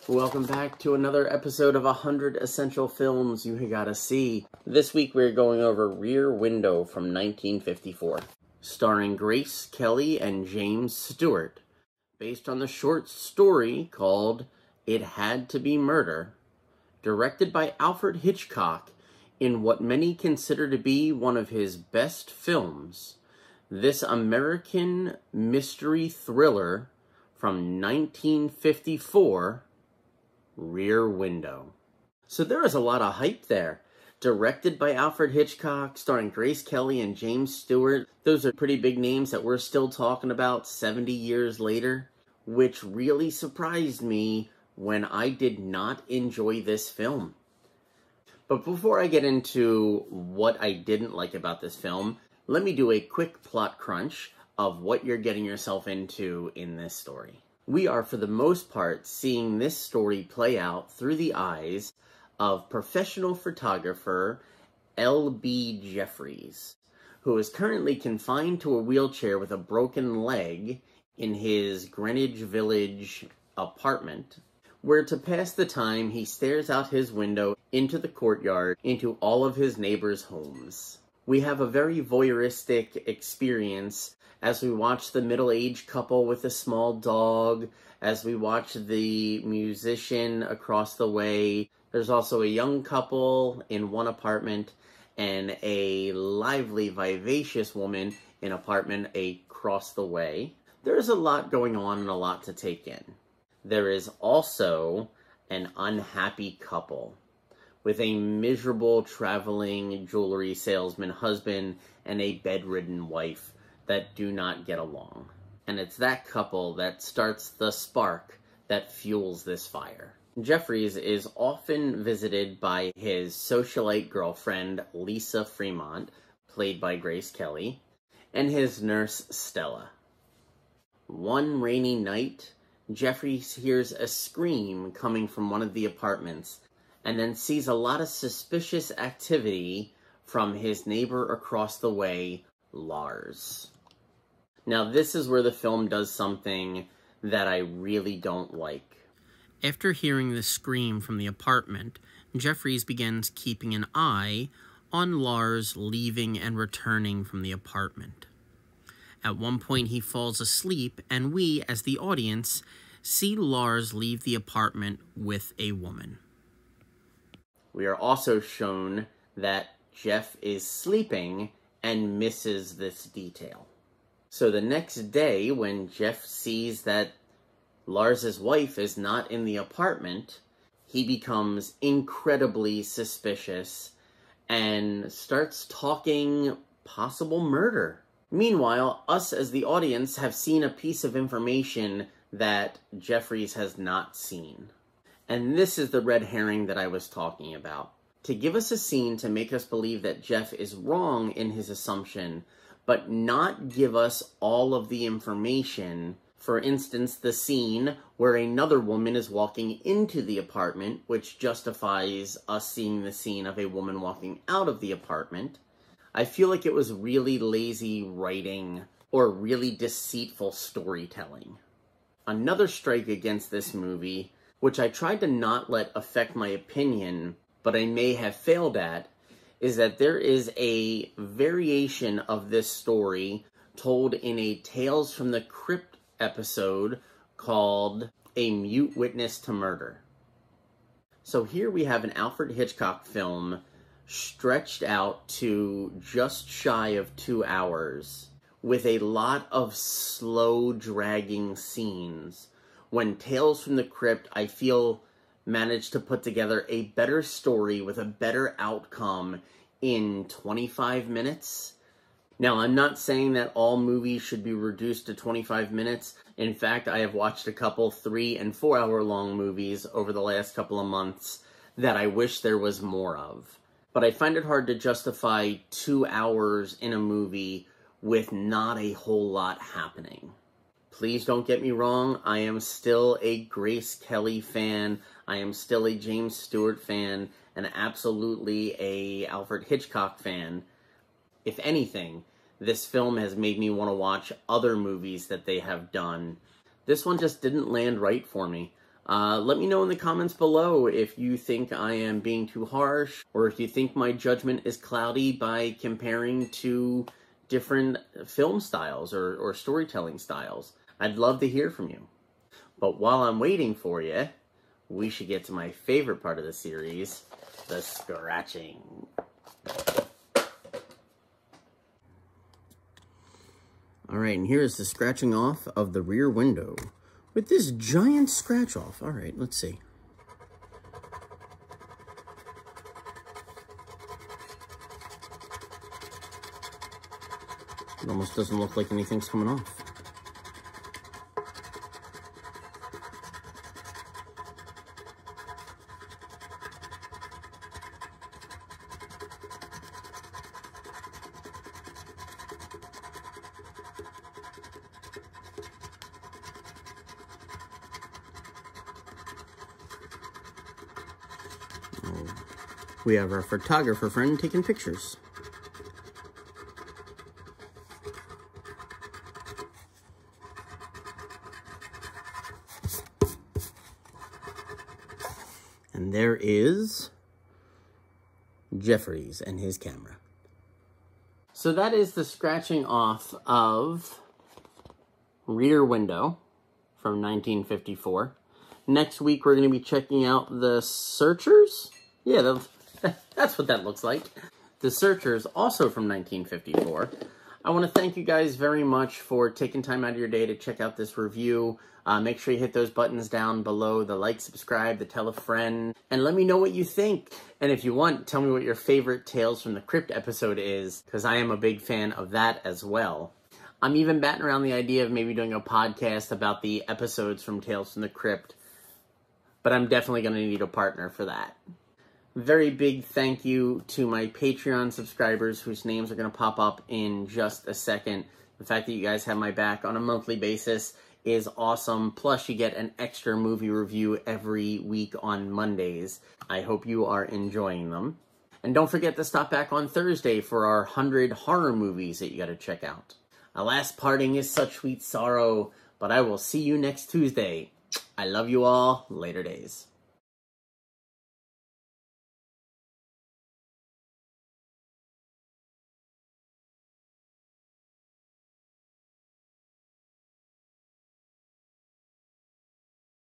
Welcome back to another episode of 100 Essential Films You Gotta See. This week we're going over Rear Window from 1954, starring Grace Kelly and James Stewart, based on the short story called It Had to Be Murder, directed by Alfred Hitchcock in what many consider to be one of his best films. This American mystery thriller from 1954, Rear Window. So there is a lot of hype there. Directed by Alfred Hitchcock, starring Grace Kelly and James Stewart. Those are pretty big names that we're still talking about 70 years later, which really surprised me when I did not enjoy this film. But before I get into what I didn't like about this film, let me do a quick plot crunch of what you're getting yourself into in this story. We are, for the most part, seeing this story play out through the eyes of professional photographer L.B. Jeffries, who is currently confined to a wheelchair with a broken leg in his Greenwich Village apartment, where to pass the time he stares out his window into the courtyard into all of his neighbors' homes. We have a very voyeuristic experience as we watch the middle-aged couple with a small dog, as we watch the musician across the way. There's also a young couple in one apartment and a lively, vivacious woman in apartment across the way. There's a lot going on and a lot to take in. There is also an unhappy couple with a miserable traveling jewelry salesman husband and a bedridden wife that do not get along. And it's that couple that starts the spark that fuels this fire. Jeffries is often visited by his socialite girlfriend, Lisa Fremont, played by Grace Kelly, and his nurse, Stella. One rainy night, Jeffries hears a scream coming from one of the apartments, and then sees a lot of suspicious activity from his neighbor across the way, Lars. Now, this is where the film does something that I really don't like. After hearing the scream from the apartment, Jeffries begins keeping an eye on Lars leaving and returning from the apartment. At one point, he falls asleep, and we, as the audience, see Lars leave the apartment with a woman. We are also shown that Jeff is sleeping and misses this detail. So the next day, when Jeff sees that Lars's wife is not in the apartment, he becomes incredibly suspicious and starts talking possible murder. Meanwhile, us as the audience have seen a piece of information that Jeffries has not seen. And this is the red herring that I was talking about. To give us a scene to make us believe that Jeff is wrong in his assumption, but not give us all of the information. For instance, the scene where another woman is walking into the apartment, which justifies us seeing the scene of a woman walking out of the apartment. I feel like it was really lazy writing or really deceitful storytelling. Another strike against this movie, which I tried to not let affect my opinion, but I may have failed at, is that there is a variation of this story told in a Tales from the Crypt episode called A Mute Witness to Murder. So here we have an Alfred Hitchcock film stretched out to just shy of 2 hours with a lot of slow dragging scenes, when Tales from the Crypt, I feel, managed to put together a better story with a better outcome in 25 minutes. Now, I'm not saying that all movies should be reduced to 25 minutes. In fact, I have watched a couple 3 and 4 hour long movies over the last couple of months that I wish there was more of. But I find it hard to justify 2 hours in a movie with not a whole lot happening. Please don't get me wrong, I am still a Grace Kelly fan, I am still a James Stewart fan, and absolutely a Alfred Hitchcock fan. If anything, this film has made me want to watch other movies that they have done. This one just didn't land right for me. Let me know in the comments below if you think I am being too harsh, or if you think my judgment is cloudy by comparing to different film styles or storytelling styles. I'd love to hear from you. But while I'm waiting for you, we should get to my favorite part of the series, the scratching. Alright, and here is the scratching off of the Rear Window with this giant scratch off. Alright, let's see. It almost doesn't look like anything's coming off. We have our photographer friend taking pictures. And there is Jeffries and his camera. So that is the scratching off of Rear Window from 1954. Next week we're going to be checking out The Searchers. Yeah, that's what that looks like. The Searchers, also from 1954. I want to thank you guys very much for taking time out of your day to check out this review. Make sure you hit those buttons down below, the like, subscribe, the tell a friend, and let me know what you think. And if you want, tell me what your favorite Tales from the Crypt episode is, because I am a big fan of that as well. I'm even batting around the idea of maybe doing a podcast about the episodes from Tales from the Crypt, but I'm definitely going to need a partner for that. Very big thank you to my Patreon subscribers whose names are going to pop up in just a second. The fact that you guys have my back on a monthly basis is awesome. Plus, you get an extra movie review every week on Mondays. I hope you are enjoying them. And don't forget to stop back on Thursday for our 100 horror movies that you got to check out. Alas, parting is such sweet sorrow, but I will see you next Tuesday. I love you all. Later days.